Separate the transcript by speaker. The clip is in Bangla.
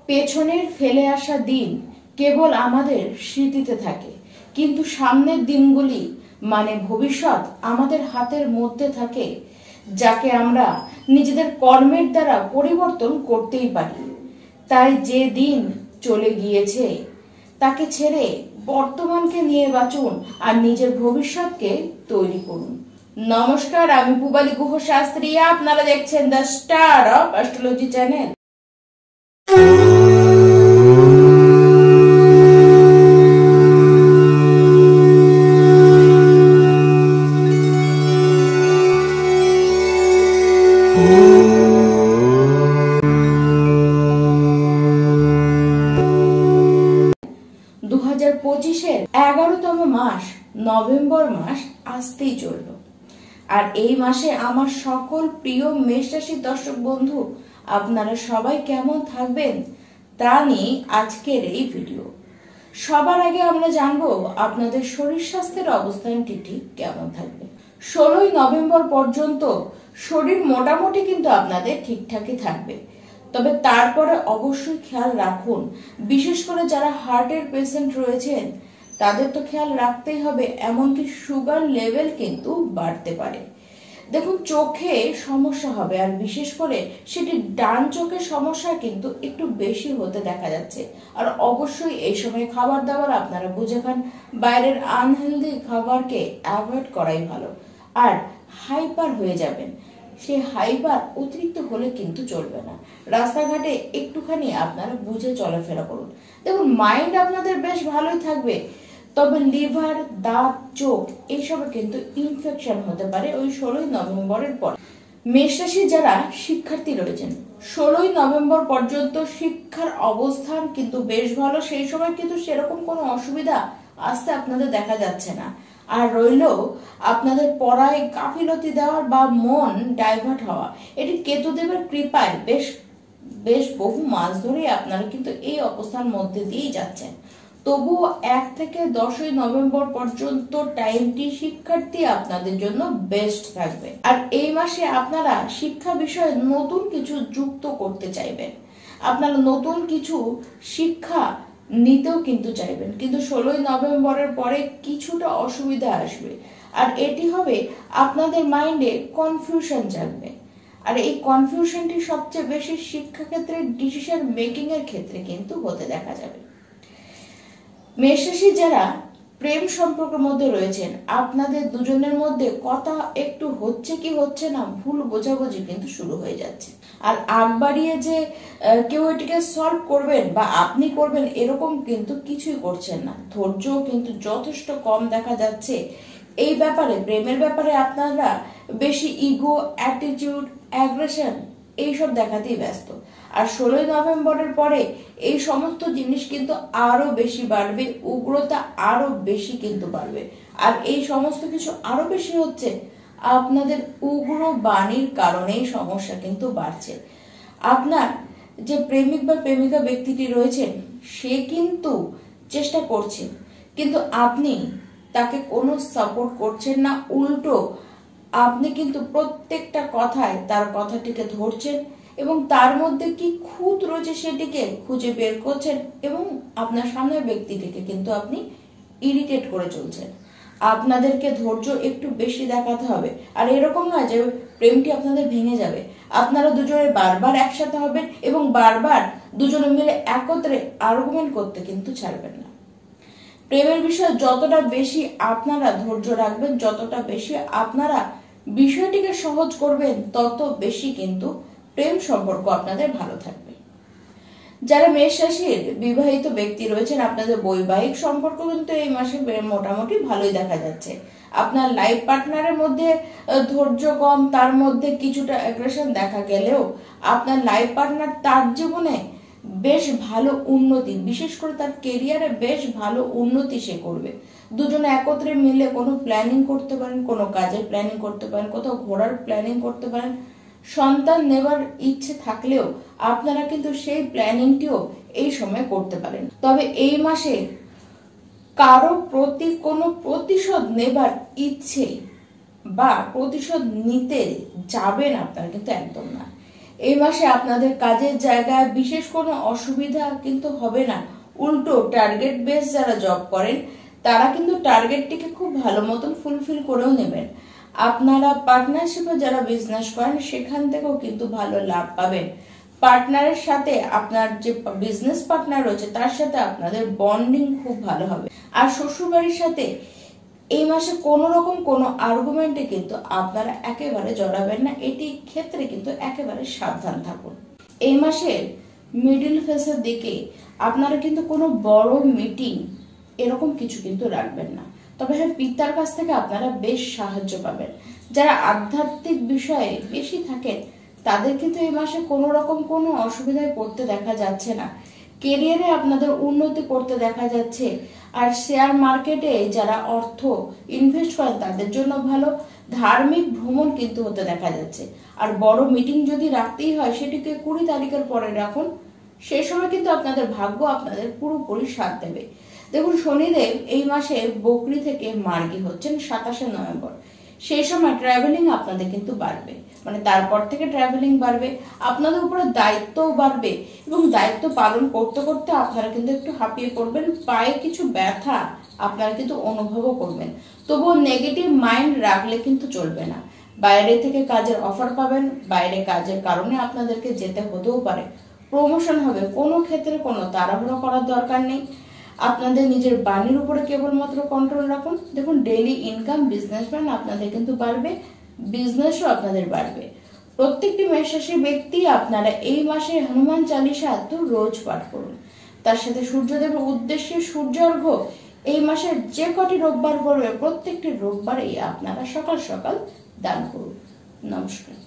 Speaker 1: পেছনের ফেলে আসা দিন কেবল আমাদের স্মৃতিতে থাকে, কিন্তু সামনের দিনগুলি মানে ভবিষ্যৎ আমাদের হাতের মধ্যে থাকে, যাকে আমরা নিজেদের কর্মের দ্বারা পরিবর্তন করতেই পারি। তাই যে দিন চলে গিয়েছে তাকে ছেড়ে বর্তমানকে নিয়ে বাঁচুন আর নিজের ভবিষ্যৎকে তৈরি করুন। নমস্কার, আমি পূবালী গুহ শাস্ত্রী, আপনারা দেখছেন the star of astrology channel. দু 2025-এর 11তম মাস নভেম্বর মাস আসতেই চলল। আর এই মাসে আমার সকল প্রিয় মেষ রাশির দর্শক বন্ধু, আপনারা সবাই কেমন থাকবেন তা নিয়ে আজকের এই ভিডিও। সবার আগে আমরা জানবো আপনাদের শরীর স্বাস্থ্যের অবস্থানটি ঠিক কেমন থাকবে। 16ই নভেম্বর পর্যন্ত শরীর মোটামুটি কিন্তু আপনাদের ঠিকঠাকই থাকবে, তবে তারপরে অবশ্যই খেয়াল রাখুন, বিশেষ করে যারা হার্টের পেশেন্ট রয়েছেন তাদের তো খেয়াল রাখতেই হবে, এমনকি সুগার লেভেল কিন্তু বাড়তে পারে। দেখুন, চোখে সমস্যা হবে, আর বিশেষ করে সেটি ডান চোখের সমস্যা কিন্তু একটু বেশি হতে দেখা যাচ্ছে। আর অবশ্যই এই সময় খাবার দাবার আপনারা বুঝে খান, বাইরের আনহেলদি খাবারকে অ্যাভয়েড করাই ভালো। আর হাইপার হয়ে যাবেন, সে হাইপার অতিরিক্ত হলে কিন্তু চলবে না। রাস্তাঘাটে একটুখানি আপনারা বুঝে চলাফেরা করুন। দেখুন, মাইন্ড আপনাদের বেশ ভালোই থাকবে, তবে লিভার, দাঁত, চোখ এইসবে কিন্তু ইনফেকশন হতে পারে ওই 16ই নভেম্বরের পর। মেষ রাশি যারা শিক্ষার্থী রয়েছেন, 16ই নভেম্বর পর্যন্ত শিক্ষার অবস্থান কিন্তু বেশ ভালো। সেই সময় কিন্তু সেরকম কোনো অসুবিধা আসতে আপনাদের দেখা যাচ্ছে না। আর রইল আপনাদের পড়ায় গাফিলতি দেওয়ার বা মন ডাইভার্ট হওয়া, এটি কেতুদেবের কৃপায় বেশ বহু মাস ধরে আপনারা কিন্তু এই অবস্থার মধ্যে দিয়েই যাচ্ছেন। তবুও 1 থেকে 10ই নভেম্বর পর্যন্ত টাইমটি শিক্ষার্থী আপনাদের জন্য বেস্ট থাকবে। আর এই মাসে আপনারা শিক্ষা বিষয়ে নতুন কিছু যুক্ত করতে চাইবেন, আপনারা নতুন কিছু শিক্ষা নিতেও কিন্তু চাইবেন, কিন্তু 16ই নভেম্বরের পরে কিছুটা অসুবিধা আসবে। আর এটি হবে আপনাদের মাইন্ডে কনফিউশন জাগবে, আর এই কনফিউশনটি সবচেয়ে বেশি শিক্ষাক্ষেত্রে ডিসিশন মেকিং এর ক্ষেত্রে কিন্তু হতে দেখা যাবে। মেষ রাশি যারা প্রেম সম্পর্কের মধ্যে রয়েছেন, আপনাদের দুজনের মধ্যে কথা একটু হচ্ছে কি হচ্ছে না, ভুল বোঝাবুঝি কিন্তু শুরু হয়ে যাচ্ছে। আর আগ বাড়িয়ে যে কেউ এটিকে সলভ করবেন বা আপনি করবেন এরকম কিন্তু কিছুই করছেন না। ধৈর্য কিন্তু যথেষ্ট কম দেখা যাচ্ছে এই ব্যাপারে। প্রেমের ব্যাপারে আপনারা বেশি ইগো, অ্যাটিটিউড, অ্যাগ্রেশন এইসব দেখাতেই ব্যস্ত। আর 16ই নভেম্বরের পরে এই সমস্ত জিনিস কিন্তু আরো বেশি বাড়বে, উগ্রতা আরো বেশি কিন্তু বাড়বে। আর এই সমস্ত কিছু আরো বেশি হচ্ছে আপনাদের উগ্র বাণীর কারণেই সমস্যা কিন্তু বাড়ছে। আপনার যে প্রেমিক বা প্রেমিকা ব্যক্তিটি রয়েছেন সে কিন্তু চেষ্টা করছে, কিন্তু আপনি তাকে কোনো সাপোর্ট করছেন না, উল্টো আপনি কিন্তু প্রত্যেকটা কথায় তার কথাটিকে ধরছেন এবং তার মধ্যে কি খুঁত রয়েছে সেটিকে খুঁজে বের করছেন, এবং আপনার সামনের ব্যক্তিটিকে কিন্তু আপনি ইরিটেট করে চলছেন। আপনাদেরকে ধৈর্য একটু বেশি দেখাতে হবে। আর এরকম নয় যে প্রেমটি আপনাদের ভেঙে যাবে, আপনারা দুজনে বারবার একসাথে হবেন এবং বারবার দুজনে মিলে একত্রে আর্গুমেন্ট করতে কিন্তু ছাড়বেন না। প্রেমের বিষয়ে যতটা বেশি আপনারা ধৈর্য রাখবেন, যতটা বেশি আপনারা বিষয়টিকে সহজ করবেন, তত বেশি কিন্তু প্রেম সম্পর্ক আপনাদের ভালো থাকবে। যারা মেষ রাশির বিবাহিত ব্যক্তি রয়েছেন, আপনাদের বৈবাহিক সম্পর্ক কিন্তু এই মাসে মোটামুটি ভালোই দেখা যাচ্ছে। আপনার লাইফ পার্টনারের মধ্যে ধৈর্য কম, তার মধ্যে কিছুটা অ্যাগ্রেশন দেখা গেলেও আপনার লাইফ পার্টনার তার জীবনে বেশ ভালো উন্নতি, বিশেষ করে তার কেরিয়ারে বেশ ভালো উন্নতি সে করবে। দুজনে একত্রে মিলে কোনো প্ল্যানিং করতে পারেন, কোনো কাজের প্ল্যানিং করতে পারেন, কোথাও ঘোরার প্ল্যানিং করতে পারেন। সন্তান নেবার ইচ্ছে থাকলেও আপনারা কিন্তু সেই প্ল্যানিংটিও এই সময় করতে পারেন। তবে এই মাসে কারো প্রতি কোনো প্রতিশোধ নেবার ইচ্ছে বা প্রতিশোধ নিতে যাবেন আপনারা কিন্তু একদম না। এই মাসে আপনাদের কাজের জায়গায় বিশেষ কোনো অসুবিধা কিন্তু হবে না। উল্টো টার্গেট বেস যারা জব করেন তারা কিন্তু টার্গেটটিকে খুব ভালো মতন ফুলফিল করেও নেবেন। আপনারা পার্টনারশিপে যারা বিজনেস করেন সেখান থেকেও কিন্তু ভালো লাভ পাবেন। পার্টনারের সাথে আপনার যে বিজনেস পার্টনার রয়েছে তার সাথে আপনাদের বন্ডিং খুব ভালো হবে। আর শ্বশুরবাড়ির সাথে এই মাসে কোনো রকম কোনো আর্গুমেন্টে কিন্তু আপনারা একেবারে জড়াবেন না, এটি ক্ষেত্রে কিন্তু একেবারে সাবধান থাকুন। এই মাসের মিডিল ফেসের দিকে আপনারা কিন্তু কোনো বড় মিটিং এরকম কিছু কিন্তু রাখবেন না। তবে হ্যাঁ, পিতার কাছ থেকে আপনারা বেশ সাহায্য পাবেন। যারা আধ্যাত্মিক বিষয়ে বেশি থাকেন তাদের কিন্তু এই মাসে কোনো রকম কোনো অসুবিধায় পড়তে দেখা যাচ্ছে না। কেরিয়ারে আপনাদের উন্নতি করতে দেখা যাচ্ছে। আর শেয়ার মার্কেটে যারা অর্থ ইনভেস্ট করেন তাদের জন্য ভালো। ধার্মিক ভ্রমণ কিন্তু হতে দেখা যাচ্ছে। আর বড় মিটিং যদি রাখতেই হয় সেটিকে 20 তারিখের পরে রাখুন, সেই সময় কিন্তু আপনাদের ভাগ্য আপনাদের পুরোপুরি সাথ দেবে। দেখুন, শনিদেব এই মাসে বকরি থেকে মার্গী হচ্ছেন 27 নভেম্বর। সেই সময় ট্রাভেলিং আপনাদের কিন্তু বাড়বে, মানে তারপর থেকে ট্রাভেলিং বাড়বে, আপনাদের উপরে দায়িত্বও বাড়বে এবং দায়িত্ব পালন করতে করতে আপনারা কিন্তু একটু হাঁপিয়ে পড়বেন। পায়ে কিছু ব্যথা আপনারা কিন্তু অনুভবও করবেন। তবুও নেগেটিভ মাইন্ড রাখলে কিন্তু চলবে না। বাইরে থেকে কাজের অফার পাবেন, বাইরে কাজের কারণে আপনাদেরকে যেতে হতেও পারে। প্রমোশন হবে, কোনো ক্ষেত্রে কোনো তাড়াহুড়ো করার দরকার নেই। আপনাদের নিজের বাণীর উপরে কেবলমাত্র কন্ট্রোল রাখুন। দেখুন, ডেইলি ইনকাম বিজনেসম্যান আপনাদের কিন্তু বাড়বে, বিজনেসও আপনাদের বাড়বে। প্রত্যেকটি মেষরাশির ব্যক্তি আপনারা এই মাসে হনুমান চালিসা তো রোজ পাঠ করুন। তার সাথে সূর্যদেবের উদ্দেশ্যে সূর্যার্ঘ্য এই মাসের যে কটি রোববার পড়বে প্রত্যেকটি রোববারেই আপনারা সকাল সকাল দান করুন। নমস্কার।